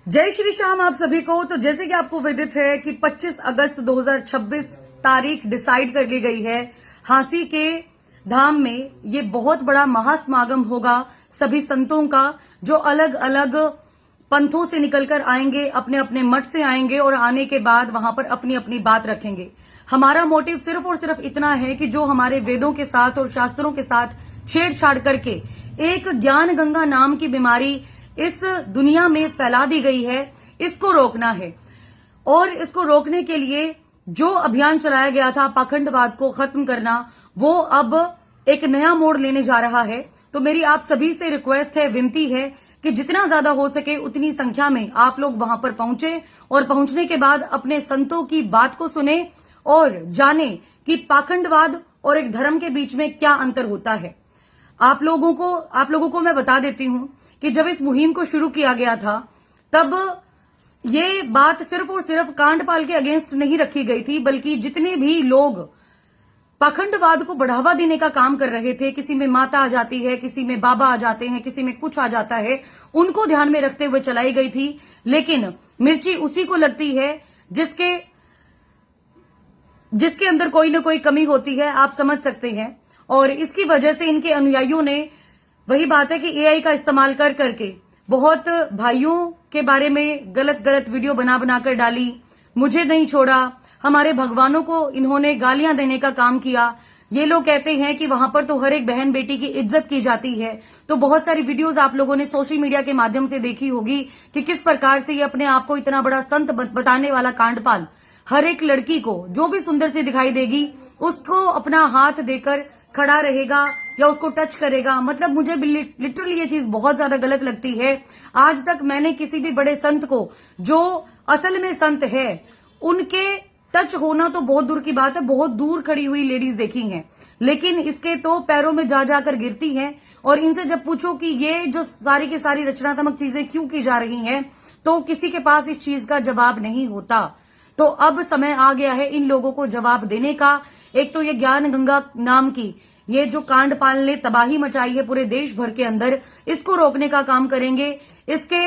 जय श्री श्याम आप सभी को। तो जैसे कि आपको विदित है कि 25 अगस्त 2026 तारीख डिसाइड कर ली गई है। हांसी के धाम में ये बहुत बड़ा महासमागम होगा सभी संतों का, जो अलग अलग पंथों से निकलकर आएंगे, अपने अपने मठ से आएंगे और आने के बाद वहां पर अपनी अपनी बात रखेंगे। हमारा मोटिव सिर्फ और सिर्फ इतना है कि जो हमारे वेदों के साथ और शास्त्रों के साथ छेड़छाड़ करके एक ज्ञान गंगा नाम की बीमारी इस दुनिया में फैला दी गई है, इसको रोकना है। और इसको रोकने के लिए जो अभियान चलाया गया था पाखंडवाद को खत्म करना, वो अब एक नया मोड़ लेने जा रहा है। तो मेरी आप सभी से रिक्वेस्ट है, विनती है कि जितना ज्यादा हो सके उतनी संख्या में आप लोग वहां पर पहुंचे और पहुंचने के बाद अपने संतों की बात को सुने और जाने कि पाखंडवाद और एक धर्म के बीच में क्या अंतर होता है। आप लोगों को मैं बता देती हूं कि जब इस मुहिम को शुरू किया गया था तब ये बात सिर्फ और सिर्फ कांडपाल के अगेंस्ट नहीं रखी गई थी, बल्कि जितने भी लोग पाखंडवाद को बढ़ावा देने का काम कर रहे थे, किसी में माता आ जाती है, किसी में बाबा आ जाते हैं, किसी में कुछ आ जाता है, उनको ध्यान में रखते हुए चलाई गई थी। लेकिन मिर्ची उसी को लगती है जिसके अंदर कोई ना कोई कमी होती है, आप समझ सकते हैं। और इसकी वजह से इनके अनुयायियों ने, वही बात है कि एआई का इस्तेमाल कर करके बहुत भाइयों के बारे में गलत गलत वीडियो बना बनाकर डाली, मुझे नहीं छोड़ा, हमारे भगवानों को इन्होंने गालियां देने का काम किया। ये लोग कहते हैं कि वहां पर तो हर एक बहन बेटी की इज्जत की जाती है। तो बहुत सारी वीडियोस आप लोगों ने सोशल मीडिया के माध्यम से देखी होगी कि किस प्रकार से ये अपने आप को इतना बड़ा संत बताने वाला कांडपाल हर एक लड़की को जो भी सुंदर सी दिखाई देगी उसको अपना हाथ देकर खड़ा रहेगा या उसको टच करेगा। मतलब मुझे लिटरली ये चीज बहुत ज्यादा गलत लगती है। आज तक मैंने किसी भी बड़े संत को, जो असल में संत है, उनके टच होना तो बहुत दूर की बात है, बहुत दूर खड़ी हुई लेडीज देखी हैं, लेकिन इसके तो पैरों में जा जाकर गिरती हैं। और इनसे जब पूछो कि ये जो सारी की सारी रचनात्मक चीजें क्यों की जा रही हैं, तो किसी के पास इस चीज का जवाब नहीं होता। तो अब समय आ गया है इन लोगों को जवाब देने का। एक तो ये ज्ञान गंगा नाम की ये जो कांडपाल ने तबाही मचाई है पूरे देश भर के अंदर, इसको रोकने का काम करेंगे। इसके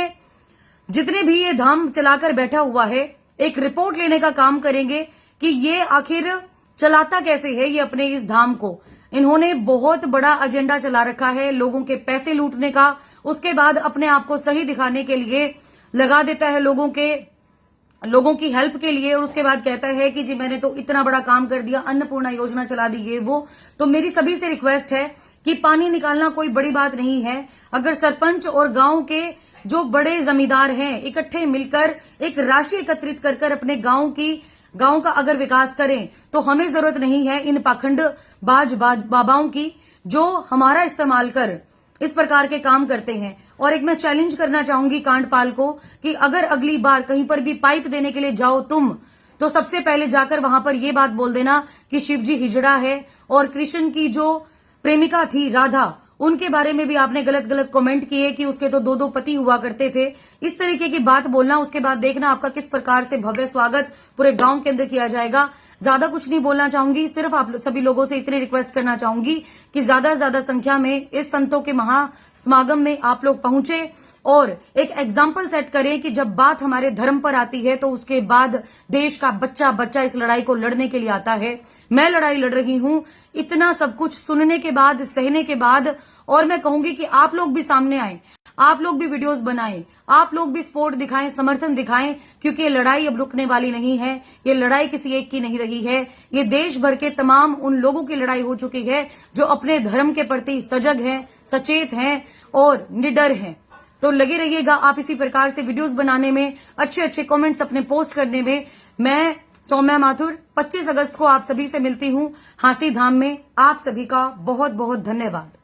जितने भी ये धाम चलाकर बैठा हुआ है, एक रिपोर्ट लेने का काम करेंगे कि ये आखिर चलाता कैसे है ये अपने इस धाम को। इन्होंने बहुत बड़ा एजेंडा चला रखा है लोगों के पैसे लूटने का। उसके बाद अपने आप को सही दिखाने के लिए लगा देता है लोगों की हेल्प के लिए, और उसके बाद कहता है कि जी मैंने तो इतना बड़ा काम कर दिया, अन्नपूर्णा योजना चला दी, ये वो। तो मेरी सभी से रिक्वेस्ट है कि पानी निकालना कोई बड़ी बात नहीं है। अगर सरपंच और गांव के जो बड़े जमींदार हैं इकट्ठे मिलकर एक राशि एकत्रित कर अपने गांव का अगर विकास करें, तो हमें जरूरत नहीं है इन पाखंडबाज बाबाओं की, जो हमारा इस्तेमाल कर इस प्रकार के काम करते हैं। और एक मैं चैलेंज करना चाहूंगी कांडपाल को कि अगर अगली बार कहीं पर भी पाइप देने के लिए जाओ तुम, तो सबसे पहले जाकर वहां पर ये बात बोल देना कि शिवजी हिजड़ा है, और कृष्ण की जो प्रेमिका थी राधा, उनके बारे में भी आपने गलत गलत कमेंट किए कि उसके तो दो पति हुआ करते थे। इस तरीके की बात बोलना, उसके बाद देखना आपका किस प्रकार से भव्य स्वागत पूरे गांव के अंदर किया जाएगा। ज्यादा कुछ नहीं बोलना चाहूंगी, सिर्फ आप सभी लोगों से इतनी रिक्वेस्ट करना चाहूंगी कि ज्यादा से ज्यादा संख्या में इस संतों के महासमागम में आप लोग पहुंचे और एक एग्जाम्पल सेट करें कि जब बात हमारे धर्म पर आती है तो उसके बाद देश का बच्चा इस लड़ाई को लड़ने के लिए आता है। मैं लड़ाई लड़ रही हूं इतना सब कुछ सुनने के बाद, सहने के बाद, और मैं कहूंगी कि आप लोग भी सामने आए, आप लोग भी वीडियोस बनाएं, आप लोग भी सपोर्ट दिखाएं, समर्थन दिखाएं, क्योंकि ये लड़ाई अब रुकने वाली नहीं है। ये लड़ाई किसी एक की नहीं रही है, ये देश भर के तमाम उन लोगों की लड़ाई हो चुकी है जो अपने धर्म के प्रति सजग हैं, सचेत हैं और निडर हैं। तो लगे रहिएगा आप इसी प्रकार से वीडियोस बनाने में, अच्छे अच्छे कमेंट्स अपने पोस्ट करने में। मैं सौम्या माथुर 25 अगस्त को आप सभी से मिलती हूं हांसी धाम में। आप सभी का बहुत बहुत धन्यवाद।